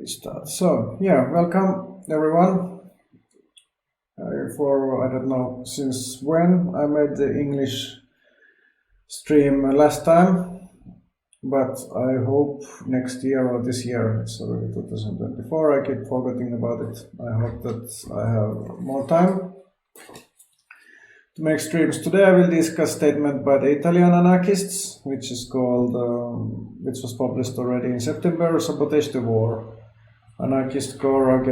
Start. So, yeah, welcome everyone. I don't know since when I made the English stream last time, but I hope next year or this year, it's already 2024, I keep forgetting about it. I hope that I have more time to make streams. Today I will discuss a statement by the Italian Anarchists, which is called, which was published already in September, Sabotage the War. Anarchist core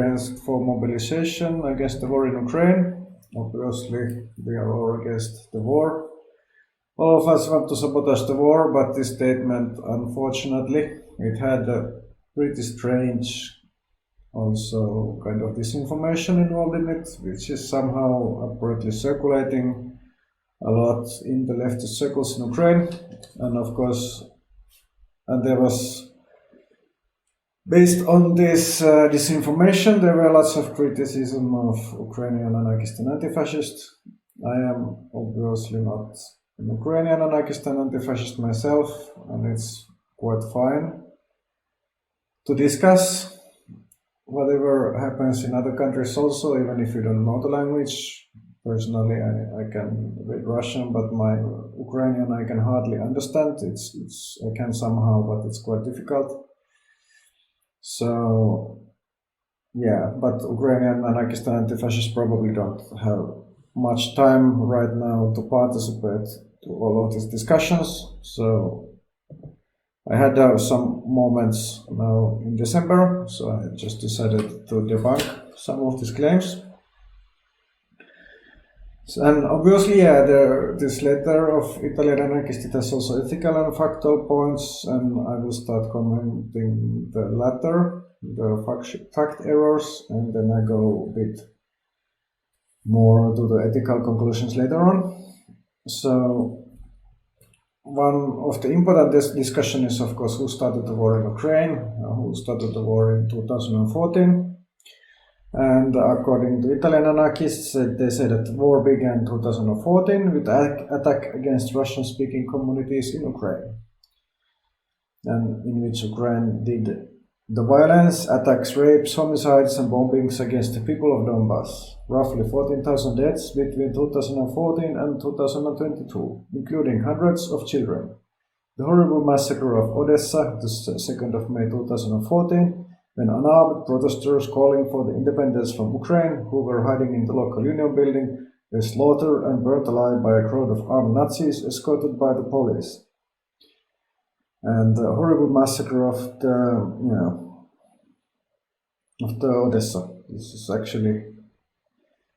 for mobilization against the war in Ukraine. Obviously, we are all against the war. All of us want to sabotage the war, but this statement, unfortunately, it had a pretty strange, also kind of disinformation involved in it, which is somehow apparently circulating a lot in the leftist circles in Ukraine. And of course, there was, based on this disinformation, there were lots of criticism of Ukrainian anarchist and anti-fascist. I am obviously not an Ukrainian anarchist and anti-fascist myself, and it's quite fine to discuss whatever happens in other countries also, even if you don't know the language. Personally, I can read Russian, but my Ukrainian I can hardly understand. I can somehow, but it's quite difficult. So, yeah, but Ukrainian anarchists and anti-fascists probably don't have much time right now to participate to all of these discussions. So, I had some moments now in December, so I just decided to debunk some of these claims. And obviously, yeah, this letter of Italian anarchists, it has also ethical and factual points, and I will start commenting the latter, the fact errors, and then I go a bit more to the ethical conclusions later on. So, one of the important discussion is, of course, who started the war in Ukraine, who started the war in 2014. And according to Italian anarchists, they say that the war began in 2014 with an attack against Russian-speaking communities in Ukraine, and in which Ukraine did the violence, attacks, rapes, homicides, and bombings against the people of Donbass. Roughly 14,000 deaths between 2014 and 2022, including hundreds of children. The horrible massacre of Odessa, the 2nd of May 2014, when unarmed protesters calling for the independence from Ukraine, who were hiding in the local union building, were slaughtered and burnt alive by a crowd of armed Nazis escorted by the police. And the horrible massacre of the Odessa. This is actually,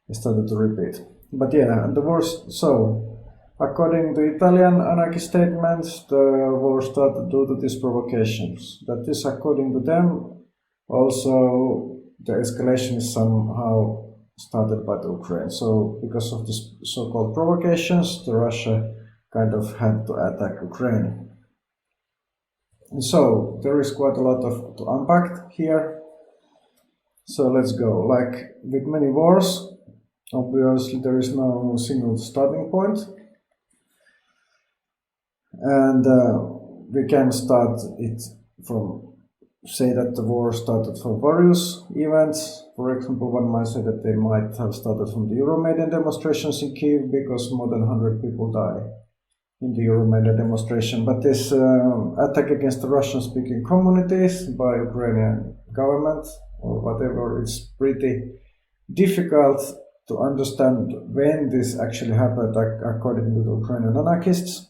I started to repeat. But yeah, and the worst, so, according to Italian anarchist statements, the war started due to these provocations. That is, according to them, also, the escalation is somehow started by the Ukraine. So, because of these so-called provocations, the Russia kind of had to attack Ukraine. And so, there is quite a lot to unpack here. So, let's go. Like with many wars, obviously there is no single starting point. And we can start it from say that the war started from various events. For example, one might say that they might have started from the Euromaidan demonstrations in Kyiv because more than 100 people died in the Euromaidan demonstration. But this attack against the Russian-speaking communities by Ukrainian government or whatever, it's pretty difficult to understand when this actually happened according to the Ukrainian anarchists.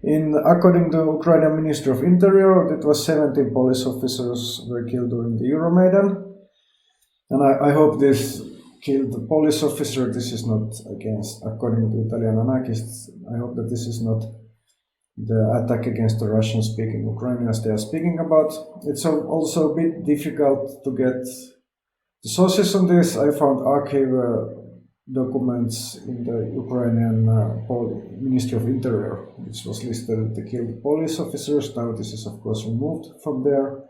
According to the Ukrainian Ministry of Interior, it was 17 police officers were killed during the Euromaidan. And I hope this killed the police officer, this is not against, according to Italian anarchists, I hope that this is not the attack against the Russian-speaking Ukrainians they are speaking about. It's also a bit difficult to get the sources on this. I found archive documents in the Ukrainian Ministry of Interior, which was listed the killed police officers. Now this is of course removed from there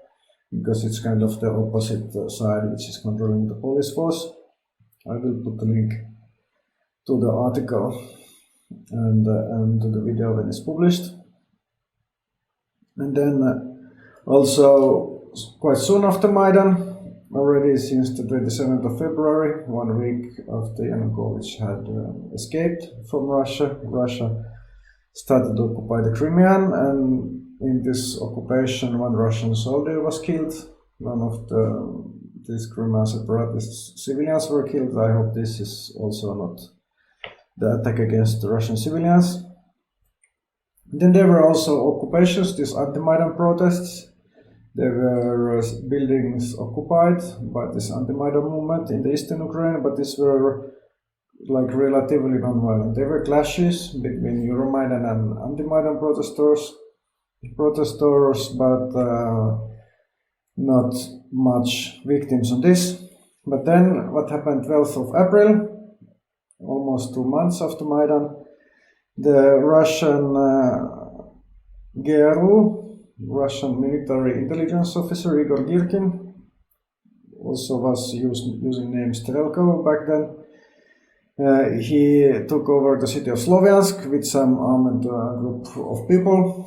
because it's kind of the opposite side which is controlling the police force. I will put the link to the article and to the video when it's published. And then Also, quite soon after Maidan, already since the 27th of February, 1 week after Yanukovych had escaped from Russia, Russia started to occupy the Crimean, and in this occupation, one Russian soldier was killed. One of these Crimean separatist civilians were killed. I hope this is also not the attack against the Russian civilians. Then there were also occupations, these anti-Maidan protests. There were buildings occupied by this anti-Maidan movement in the eastern Ukraine, but these were like relatively non-violent. There were clashes between Euromaidan and anti-Maidan protesters, but not much victims on this. But then what happened 12th of April, almost 2 months after Maidan, the Russian GRU, Russian military intelligence officer Igor Girkin, also was using name Strelkov back then. He took over the city of Sloviansk with some armed group of people.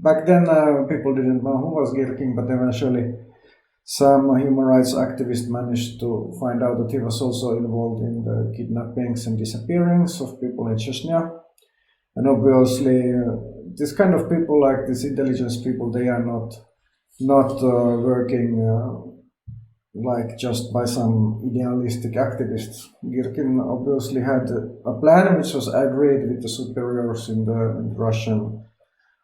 Back then, people didn't know who was Girkin, but eventually some human rights activists managed to find out that he was also involved in the kidnappings and disappearings of people in Chechnya. And obviously, this kind of people, like these intelligence people, they are not working like just by some idealistic activists. Girkin obviously had a plan which was agreed with the superiors in the Russian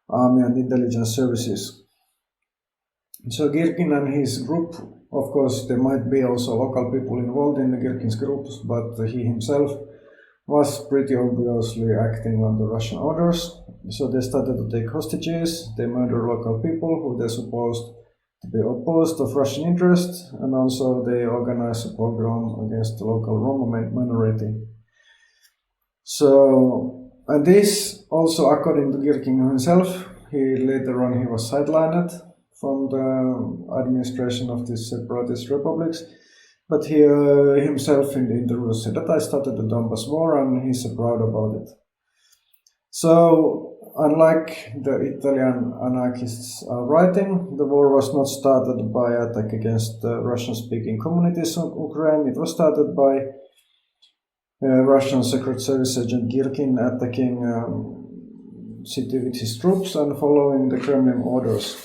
army and intelligence services. So Girkin and his group, of course, there might be also local people involved in the Girkin's groups, but he himself was pretty obviously acting on the Russian orders. So they started to take hostages, they murder local people who they supposed to be opposed of Russian interests, and also they organized a pogrom against the local Roma minority. So, and this also according to Girkin himself, later on he was sidelined from the administration of these separatist republics, but he himself in the interview said that I started the Donbas war and he's proud about it. So, unlike the Italian anarchists are writing, the war was not started by attack against the Russian-speaking communities of Ukraine. It was started by Russian Secret Service agent Girkin attacking city with his troops and following the Kremlin orders.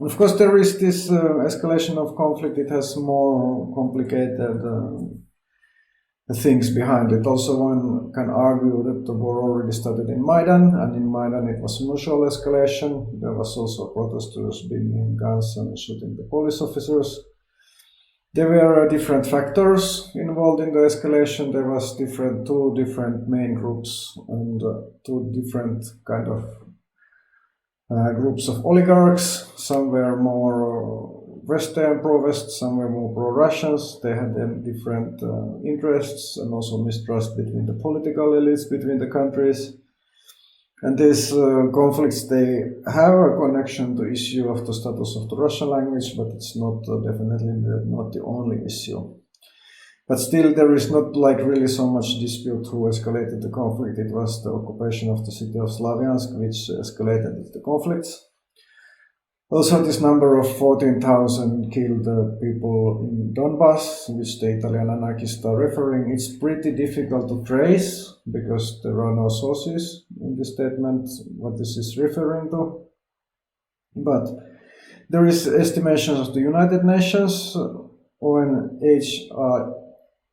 Of course, there is this escalation of conflict. It has more complicated things behind it. Also, one can argue that the war already started in Maidan, and in Maidan it was mutual escalation. There was also protesters bringing guns and shooting the police officers. There were different factors involved in the escalation. There was two different main groups and two different kind of groups of oligarchs. Some were more Western pro-West, some were more pro-Russians. They had different interests and also mistrust between the political elites between the countries. And these conflicts, they have a connection to issue of the status of the Russian language, but it's not definitely not the only issue. But still, there is not like really so much dispute who escalated the conflict. It was the occupation of the city of Slaviansk which escalated the conflicts. Also, this number of 14,000 killed people in Donbas, which the Italian anarchists are referring, it's pretty difficult to trace because there are no sources in the statement what this is referring to. But there is estimations of the United Nations,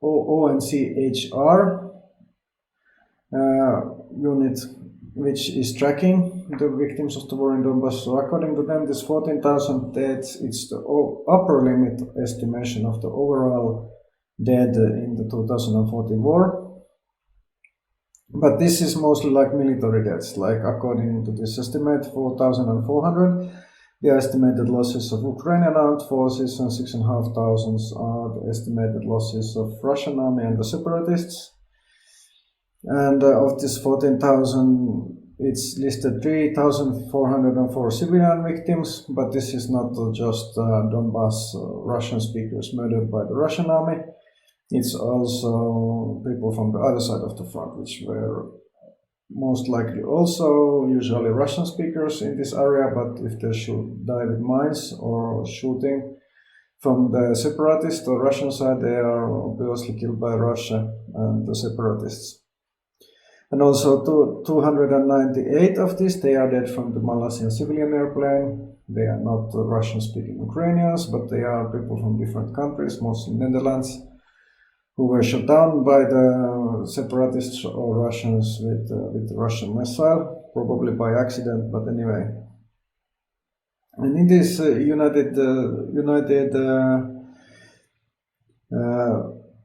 ONCHR unit, which is tracking the victims of the war in Donbass. So according to them, this 14,000 deaths, it's the upper limit estimation of the overall dead in the 2014 war. But this is mostly like military deaths, like according to this estimate, 4,400. The estimated losses of Ukrainian armed forces and 6,500 are the estimated losses of Russian army and the separatists. And of this 14,000, it's listed 3,404 civilian victims, but this is not just Donbass Russian speakers murdered by the Russian army. It's also people from the other side of the front, which were most likely also usually Russian speakers in this area, but if they should die with mines or shooting from the separatist or Russian side, they are obviously killed by Russia and the separatists. And also 298 of these, they are dead from the Malaysian civilian airplane. They are not Russian-speaking Ukrainians, but they are people from different countries, mostly Netherlands, who were shot down by the separatists or Russians with the Russian missile, probably by accident, but anyway. And in this United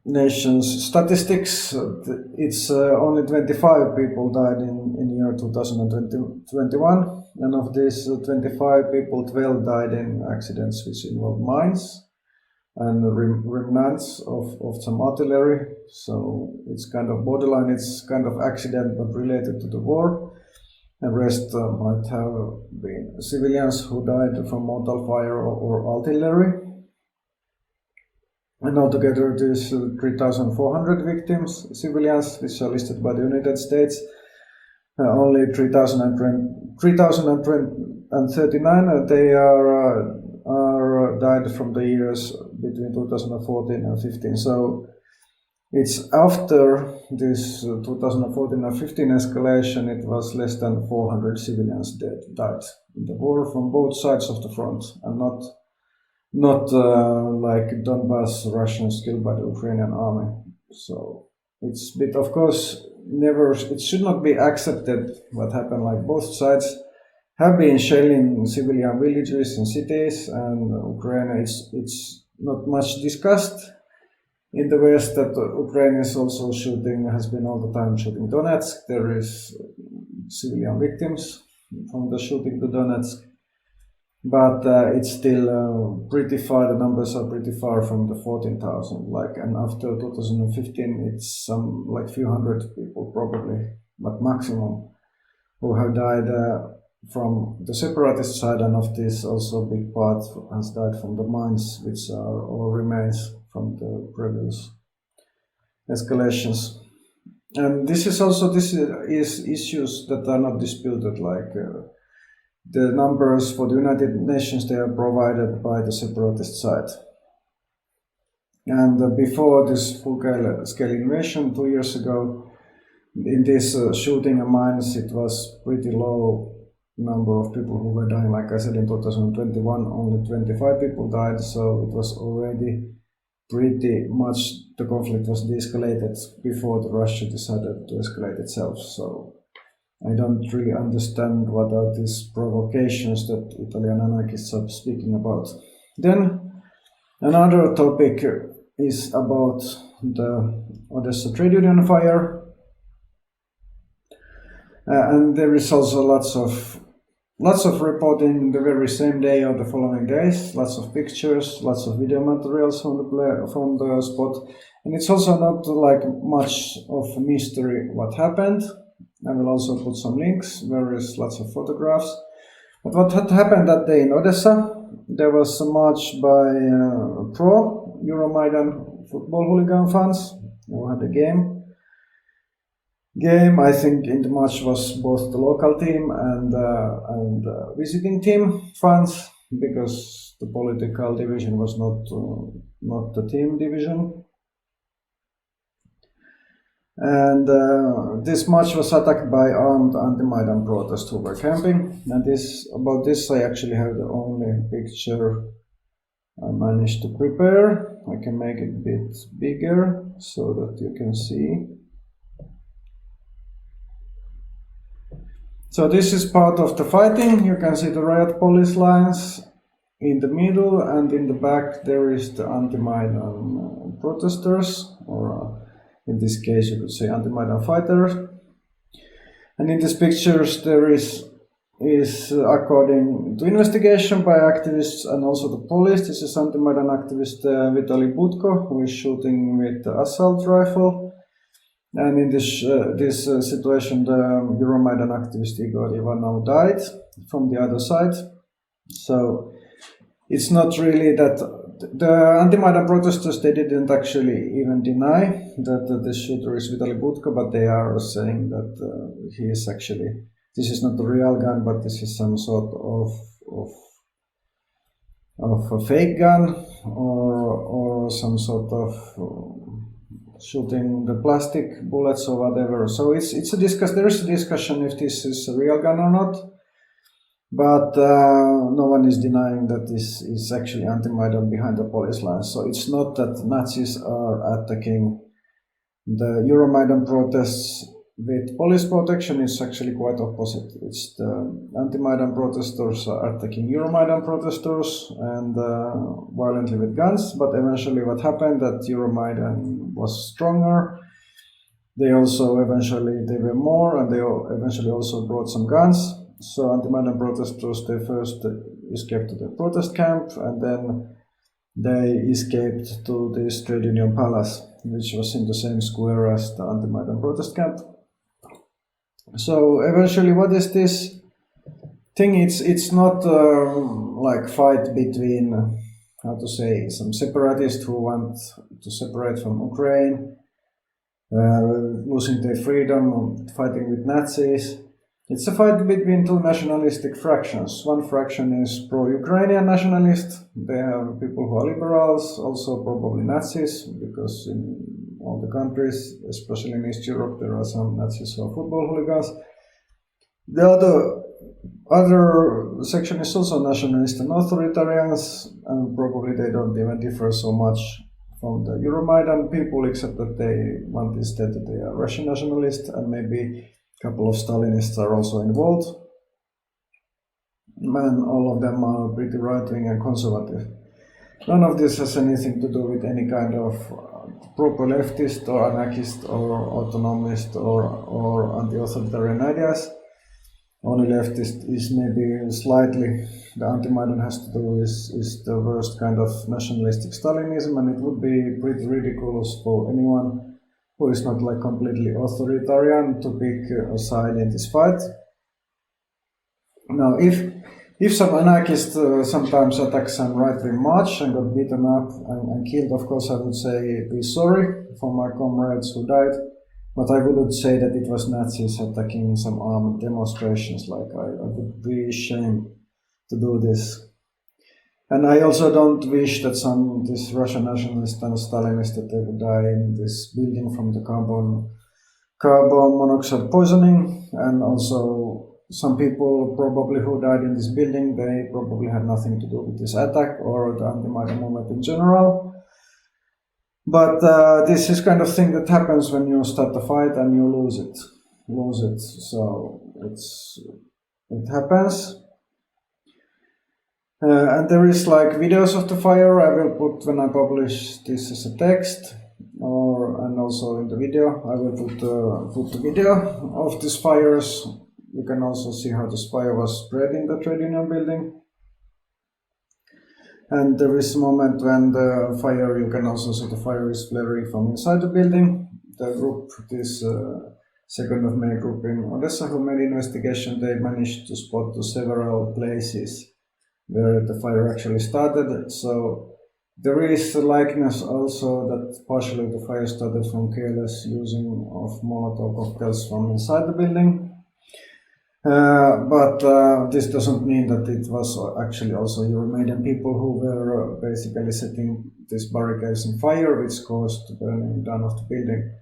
Nations statistics, it's only 25 people died in year 2021, and of these 25 people, 12 died in accidents which involved mines and remnants of some artillery. So it's kind of borderline, it's kind of accident but related to the war. The rest might have been civilians who died from mortar fire or artillery. And altogether there's 3,400 victims, civilians, which are listed by the United States. Only 3,039 they are died from the years between 2014 and 15. So it's after this 2014 and 15 escalation, it was less than 400 civilians died in the war from both sides of the front, and not like Donbass Russians killed by the Ukrainian army. So it's bit, of course, it should not be accepted what happened. Like both sides have been shelling civilian villages and cities, and Ukraine, it's not much discussed in the West that Ukraine is also has been all the time shooting Donetsk. There is civilian victims from the shooting to Donetsk. But it's still pretty far, the numbers are pretty far from the 14,000, and after 2015 it's some few hundred people probably, but maximum, who have died from the separatist side, and of this also a big part has died from the mines, which are all remains from the previous escalations. And this is issues that are not disputed, the numbers for the United Nations, they are provided by the separatist side. And before this full-scale invasion 2 years ago, in this shooting and mines, it was pretty low number of people who were dying. Like I said, in 2021, only 25 people died, so it was already pretty much, the conflict was de-escalated before Russia decided to escalate itself. So I don't really understand what are these provocations that Italian anarchists are speaking about. Then another topic is about the Odessa trade union fire. And there is also lots of reporting the very same day or the following days, lots of pictures, lots of video materials from the spot. And it's also not much of a mystery what happened. I will also put some links, lots of photographs. But what had happened that day in Odessa, there was a march by pro-Euromaidan football hooligan fans who had a game. I think in the march was both the local team and visiting team fans, because the political division was not the team division. And this march was attacked by armed anti-Maidan protests who were camping. And about this I actually have the only picture I managed to prepare. I can make it a bit bigger so that you can see. So this is part of the fighting. You can see the riot police lines in the middle, and in the back there is the anti-Maidan protesters, or in this case you could say anti-Maidan fighters. And in these pictures there is according to investigation by activists and also the police, this is anti-Maidan activist Vitaly Budko, who is shooting with the assault rifle. And in this situation, the Euromaidan activist Igor Ivanov died from the other side. So it's not really that the anti-Maidan protesters, they didn't actually even deny that the shooter is Vitaly Budko, but they are saying that he is actually, this is not a real gun, but this is some sort of a fake gun, or some sort of shooting the plastic bullets or whatever. So it's a there is a discussion if this is a real gun or not. But no one is denying that this is actually anti-Maidan behind the police lines. So it's not that Nazis are attacking the Euromaidan protests with police protection. It's actually quite opposite. It's the anti-Maidan protesters are attacking Euromaidan protesters and violently with guns. But eventually what happened that Euromaidan was stronger. They also they were more, and they eventually also brought some guns. So anti-Maidan protesters, they first escaped to the protest camp, and then they escaped to this trade union palace, which was in the same square as the anti-Maidan protest camp. So eventually, what is this thing? It's not like fight between, how to say, some separatists who want to separate from Ukraine, losing their freedom, fighting with Nazis. It's a fight between two nationalistic fractions. One fraction is pro-Ukrainian nationalist. They have people who are liberals, also probably Nazis, because in all the countries, especially in East Europe, there are some Nazis who are football hooligans. The other section is also nationalist and authoritarians, and probably they don't even differ so much from the Euromaidan people, except that they want instead that they are Russian nationalists, and maybe couple of Stalinists are also involved, and all of them are pretty right-wing and conservative. None of this has anything to do with any kind of proper leftist or anarchist or autonomist or anti-authoritarian ideas. Only leftist is maybe slightly, the anti-Maidan has to do is the worst kind of nationalistic Stalinism, and it would be pretty ridiculous for anyone who is not like completely authoritarian to pick a side in this fight. Now, if some anarchist sometimes attacks some right-wing march and got beaten up and killed, of course I would say be sorry for my comrades who died, but I wouldn't say that it was Nazis attacking some armed demonstrations. Like I would be ashamed to do this. And I also don't wish that this Russian nationalist and Stalinist that they would die in this building from the carbon monoxide poisoning. And also some people probably who died in this building, they probably had nothing to do with this attack or the anti-Maidan movement in general. But this is kind of thing that happens when you start a fight and you lose it. So it happens. And there is like videos of the fire. I will put when I publish this as a text, and also in the video I will put the video of these fires. You can also see how this fire was spread in the trade union building. And there is a moment when the fire, you can also see the fire is flaring from inside the building. The group, this 2nd of May group in Odessa who made investigation, they managed to spot to several places where the fire actually started. So there is a likeness also that partially the fire started from careless using of Molotov cocktails from inside the building. But this doesn't mean that it was actually also Euromaidan people who were basically setting these barricades on fire, which caused the burning down of the building.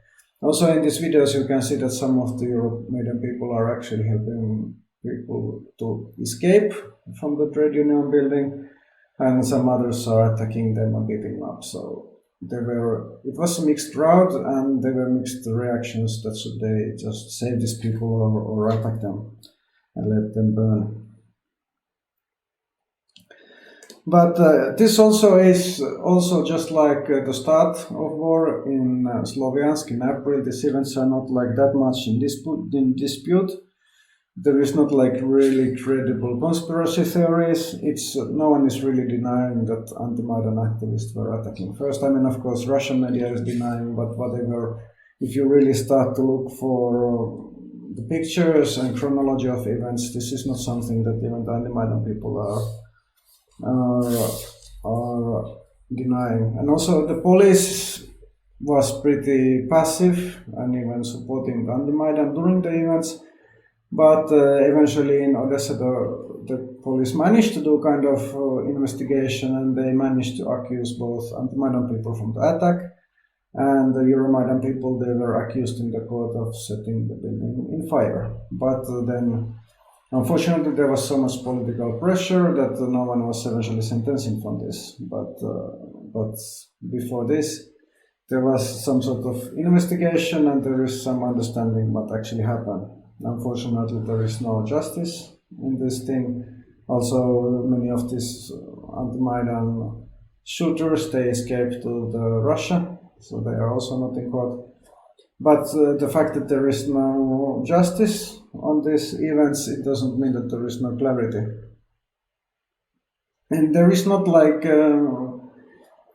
Also in these videos you can see that some of the Euromaidan people are actually helping people to escape from the trade union building, and some others are attacking them and beating them up. So it was a mixed crowd, and there were mixed reactions that should they just save these people or attack them and let them burn. But this also is also just like the start of war in Sloviansk in April. These events are not like that much in dispute. There is not like really credible conspiracy theories. No one is really denying that anti-Maidan activists were attacking first. I mean, of course, Russian media is denying, but whatever. If you really start to look for the pictures and chronology of events, this is not something that even the anti-Maidan people are denying. And also the police was pretty passive and even supporting the anti-Maidan during the events. But eventually in Odessa, the police managed to do kind of investigation, and they managed to accuse both anti-Maidan people from the attack and the Euromaidan people. They were accused in the court of setting the building in fire. But then, unfortunately, there was so much political pressure that no one was eventually sentencing from this. But before this, there was some sort of investigation, and there is some understanding what actually happened. Unfortunately, there is no justice in this thing. Also, many of these anti-Maidan shooters, they escaped to Russia, so they are also not in court. But the fact that there is no justice on these events, it doesn't mean that there is no clarity. And there is not like,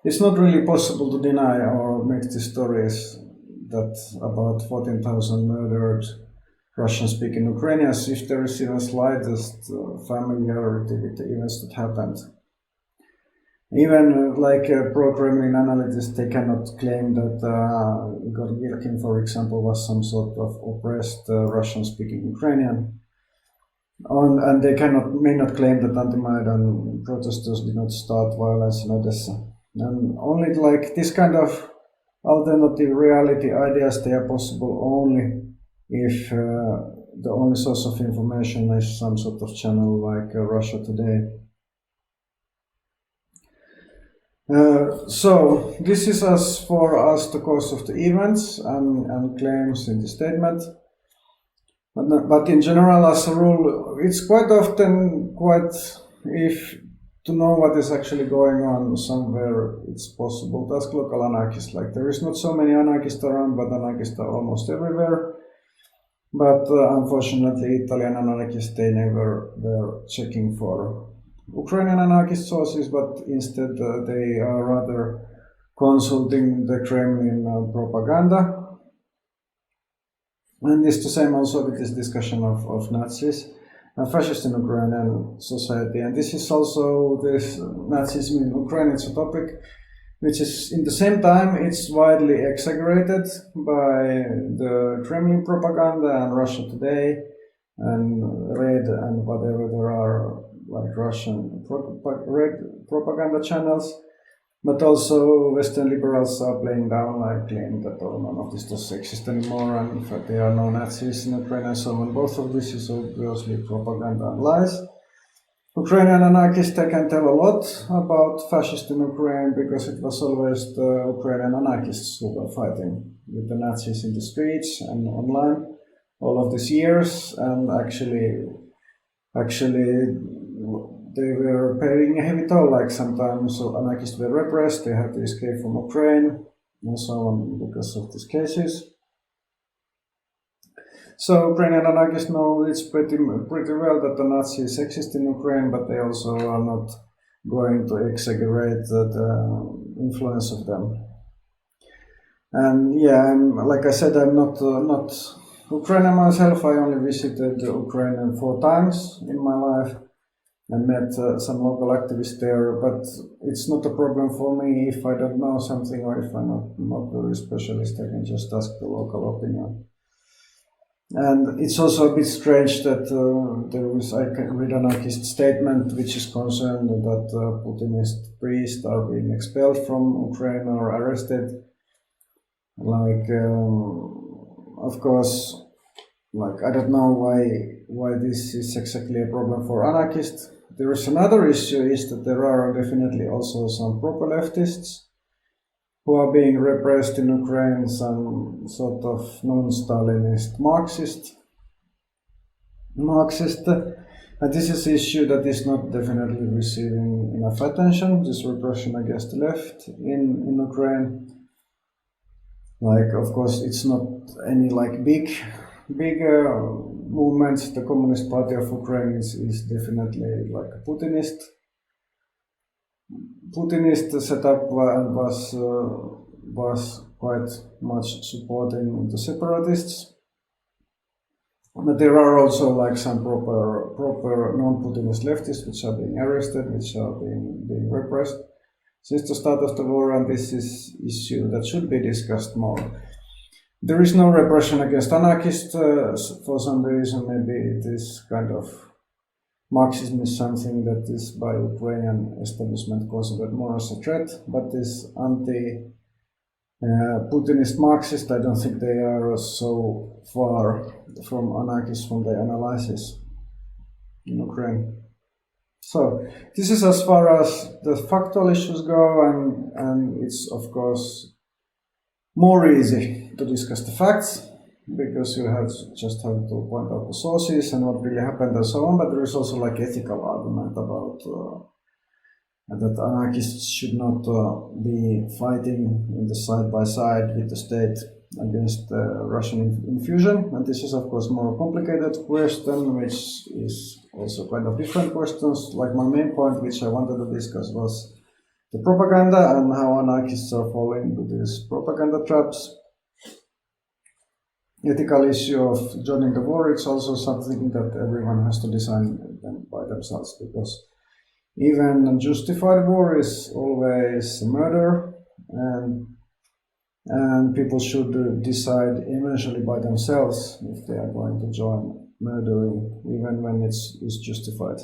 it's not really possible to deny or make the stories that about 14,000 murdered Russian-speaking Ukrainians if there is even slightest familiarity with the events that happened. Even like pro-Kremlin analysts, they cannot claim that Gorgilkin, for example, was some sort of oppressed Russian-speaking Ukrainian. And they may not claim that anti-Maidan protesters did not start violence in Odessa. And only like this kind of alternative reality ideas, they are possible only if the only source of information is some sort of channel like Russia Today. So this is as for us the cause of the events and claims in the statement. But in general, as a rule, it's quite often if to know what is actually going on somewhere, it's possible to ask local anarchists. Like there is not so many anarchists around, but anarchists are almost everywhere. But unfortunately, Italian anarchists, they never were checking for Ukrainian anarchist sources, but instead they are rather consulting the Kremlin propaganda. And it's the same also with this discussion of Nazis and fascists in Ukrainian society. And this is also this Nazism in Ukraine, it's a topic which is in the same time it's widely exaggerated by the Kremlin propaganda and Russia Today and Red and whatever there are like Russian Red propaganda channels. But also Western liberals are playing down, like claiming that none of this does exist anymore, and in fact there are no Nazis in Ukraine and so on. Both of this is obviously propaganda and lies. Ukrainian anarchists, they can tell a lot about fascists in Ukraine because it was always the Ukrainian anarchists who were fighting with the Nazis in the streets and online all of these years, and actually they were paying a heavy toll, like sometimes anarchists were repressed, they had to escape from Ukraine, and so on because of these cases. So Ukrainian anarchists know it's pretty well that the Nazis exist in Ukraine, but they also are not going to exaggerate the influence of them. And yeah, like I said, I'm not Ukrainian myself. I only visited Ukraine 4 times in my life. I met some local activists there, but it's not a problem for me if I don't know something or if I'm not very specialist. I can just ask the local opinion. And it's also a bit strange that I can read an anarchist statement which is concerned that Putinist priests are being expelled from Ukraine or arrested. Like, of course, like I don't know why this is exactly a problem for anarchists. There is another issue is that there are definitely also some proper leftists who are being repressed in Ukraine, some sort of non-Stalinist Marxist. And this is an issue that is not definitely receiving enough attention, this repression against the left in Ukraine. Like, of course, it's not any like big movements. The Communist Party of Ukraine is definitely like a Putinist setup and was quite much supporting the separatists. But there are also like some proper non-Putinist leftists which are being arrested, which are being repressed. since the start of the war, and this is issue that should be discussed more. There is no repression against anarchists for some reason. Maybe it is kind of Marxism is something that is by Ukrainian establishment considered more as a threat, but this anti-Putinist Marxist, I don't think they are so far from anarchists from the analysis in Ukraine. So this is as far as the factual issues go, and it's of course more easy to discuss the facts because you just have to point out the sources and what really happened and so on. But there is also like ethical argument about that anarchists should not be fighting in the side by side with the state against Russian infusion. And this is of course more complicated question, which is also kind of different questions. Like my main point, which I wanted to discuss, was the propaganda and how anarchists are falling into these propaganda traps. Ethical issue of joining the war, it's also something that everyone has to decide by themselves, because even justified war is always murder, and people should decide eventually by themselves if they are going to join murdering, even when it's justified.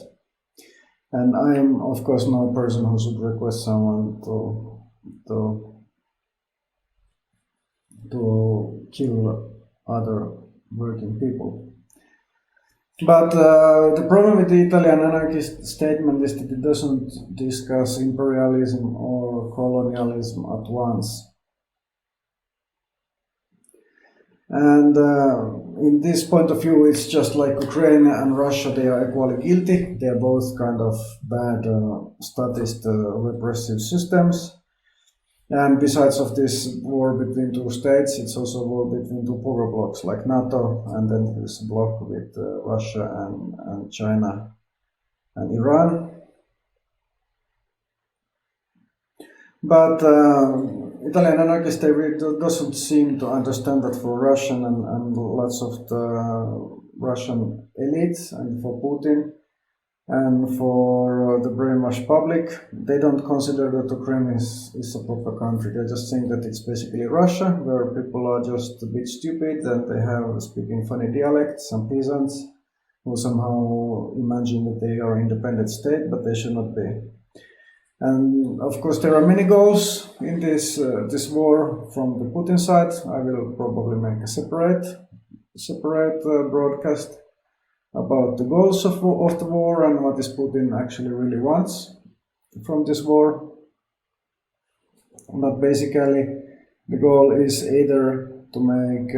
And I am, of course, no person who should request someone to kill other working people. But the problem with the Italian anarchist statement is that it doesn't discuss imperialism or colonialism at once. And in this point of view, it's just like Ukraine and Russia, they are equally guilty. They are both kind of bad, statist, repressive systems. And besides of this war between two states, it's also a war between two power blocks like NATO, and then there's a bloc with Russia and China and Iran. But Italian anarchists, they really doesn't seem to understand that for Russian and lots of the Russian elites and for Putin and for the brainwashed public, they don't consider that Ukraine is a proper country. They just think that it's basically Russia, where people are just a bit stupid and they have speaking funny dialects, some peasants who somehow imagine that they are an independent state, but they should not be. And of course, there are many goals in this war from the Putin side. I will probably make a separate broadcast about the goals of the war and what is Putin actually really wants from this war. But basically, the goal is either to make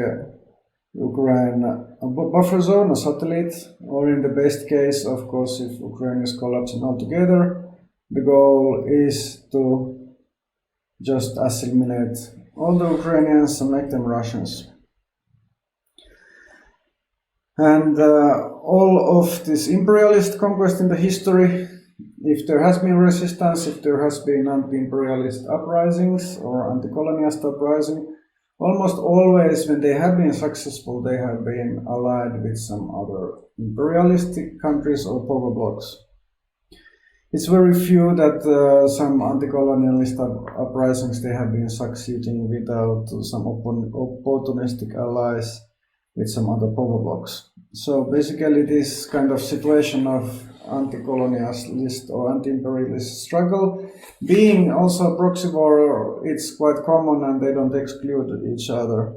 Ukraine a buffer zone, a satellite, or in the best case, of course, if Ukraine is collapsing altogether, the goal is to just assimilate all the Ukrainians and make them Russians. And all of this imperialist conquest in the history, if there has been resistance, if there has been anti-imperialist uprisings or anti-colonialist uprising, almost always when they have been successful, they have been allied with some other imperialistic countries or power blocks. It's very few that some anti-colonialist uprisings, they have been succeeding without some opportunistic allies with some other power blocks. So basically this kind of situation of anti-colonialist or anti-imperialist struggle being also a proxy war, it's quite common and they don't exclude each other.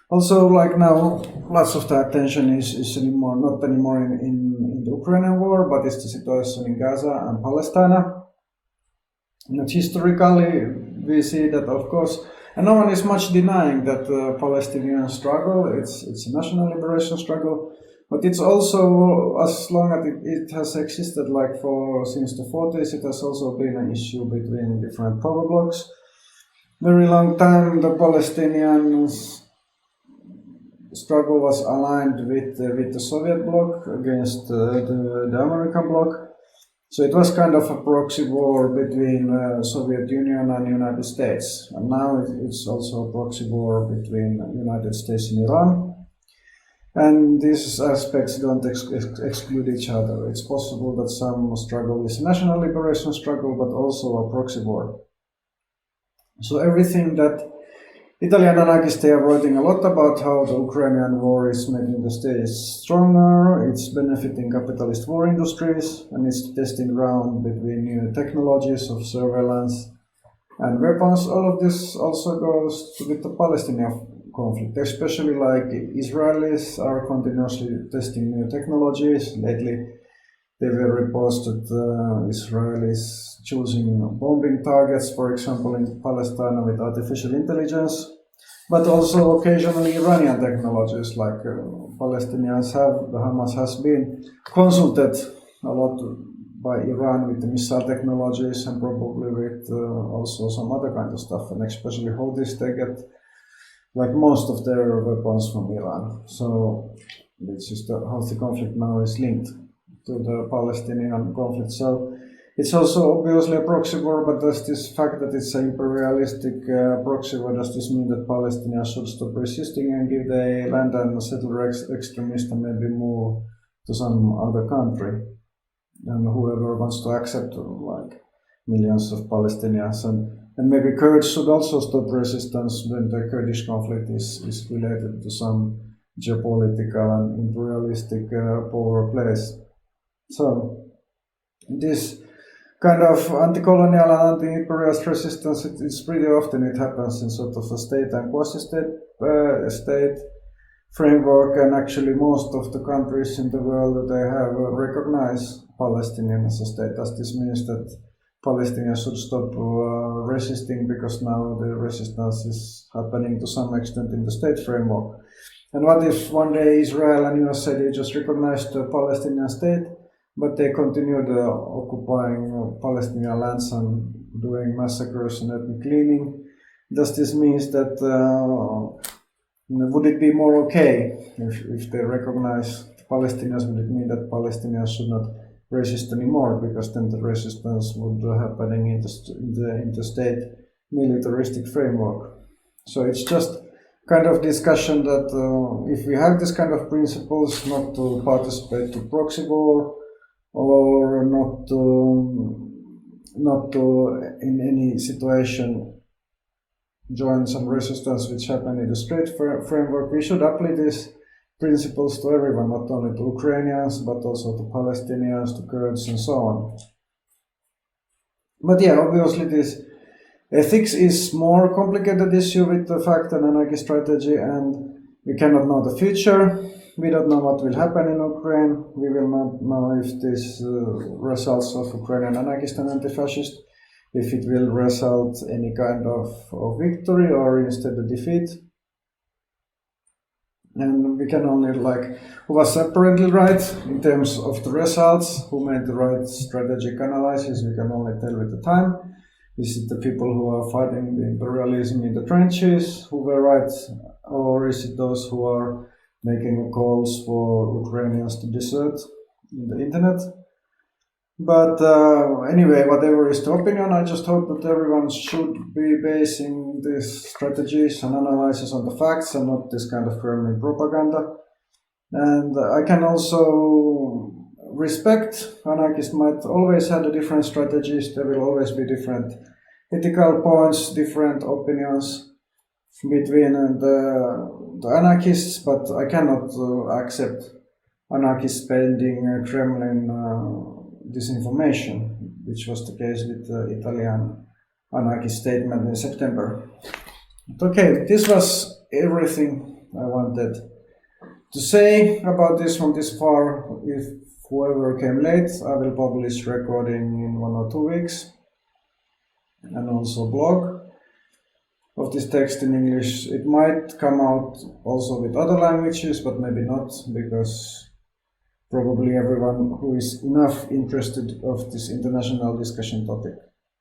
Also, like now, lots of the attention is not anymore in the Ukrainian war, but it's the situation in Gaza and Palestine. And historically, we see that, of course, and no one is much denying that the Palestinian struggle, it's a national liberation struggle, but it's also, as long as it has existed, like since the 40s, it has also been an issue between different power blocks. Very long time, the Palestinian struggle was aligned with the Soviet bloc against the American bloc. So it was kind of a proxy war between Soviet Union and United States. And now it's also a proxy war between United States and Iran. And these aspects don't exclude each other. It's possible that some struggle is a national liberation struggle, but also a proxy war. So everything that Italian anarchists, they are writing a lot about how the Ukrainian war is making the state stronger, it's benefiting capitalist war industries, and it's testing ground between new technologies of surveillance and weapons. All of this also goes with the Palestinian conflict, especially like Israelis are continuously testing new technologies. Lately, there were reports that Israel is choosing bombing targets, for example, in Palestine with artificial intelligence, but also occasionally Iranian technologies, like Palestinians have, the Hamas has been consulted a lot by Iran with the missile technologies and probably with also some other kind of stuff, and especially Houthis, they get like most of their weapons from Iran. So this is how the conflict now is linked to the Palestinian conflict. So it's also obviously a proxy war, but does this fact that it's an imperialistic proxy war, does this mean that Palestinians should stop resisting and give the land and settle extremists and maybe move to some other country? And whoever wants to accept like millions of Palestinians, and maybe Kurds should also stop resistance when the Kurdish conflict is related to some geopolitical and imperialistic power place. So this kind of anti-colonial and anti-imperialist resistance, it's pretty often it happens in sort of a state and quasi-state state framework, and actually most of the countries in the world, they have recognized Palestinian as a state. Does this means that Palestinians should stop resisting because now the resistance is happening to some extent in the state framework? And what if one day Israel and USA, they just recognized the Palestinian state, but they continued occupying Palestinian lands and doing massacres and ethnic cleaning? Does this mean that would it be more okay if they recognize the Palestinians? Would it mean that Palestinians should not resist anymore, because then the resistance would be happening in the state militaristic framework? So it's just kind of discussion that if we have this kind of principles, not to participate to proxy war, or not to in any situation join some resistance which happened in the state framework, we should apply these principles to everyone, not only to Ukrainians, but also to Palestinians, to Kurds, and so on. But yeah, obviously this ethics is more complicated issue with the fact and anarchy strategy, and we cannot know the future. We don't know what will happen in Ukraine. We will not know if this results of Ukrainian anarchist and anti-fascist, if it will result any kind of victory or instead a defeat. And we can only who was apparently right in terms of the results, who made the right strategic analysis, we can only tell with the time. Is it the people who are fighting the imperialism in the trenches who were right, or is it those who are making calls for Ukrainians to desert in the internet? But anyway, whatever is the opinion, I just hope that everyone should be basing these strategies and analysis on the facts and not this kind of Kremlin propaganda. And I can also respect anarchists might always have the different strategies. There will always be different ethical points, different opinions between the anarchists, but I cannot accept anarchists spending Kremlin disinformation, which was the case with the Italian anarchist statement in September. Okay, this was everything I wanted to say about this from this far. If whoever came late, I will publish recording in 1 or 2 weeks, and also blog of this text in English. It might come out also with other languages, but maybe not, because probably everyone who is enough interested of this international discussion topic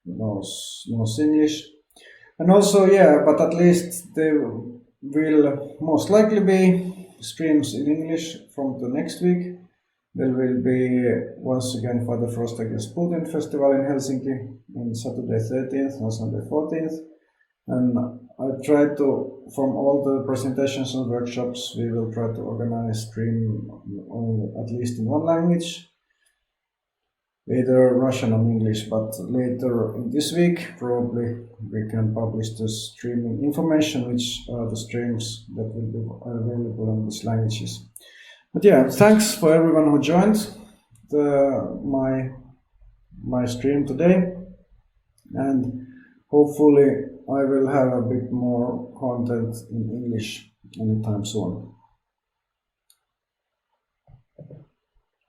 knows English. And also, yeah, but at least there will most likely be streams in English from the next week. There will be once again for the Frost Against Putin festival in Helsinki on Saturday 13th and Sunday 14th. And I try to, from all the presentations and workshops, we will try to organize stream at least in one language. either Russian or English, but later in this week probably we can publish the streaming information, which are the streams that will be available in these languages. But yeah, thanks for everyone who joined my stream today, and hopefully I will have a bit more content in English anytime soon.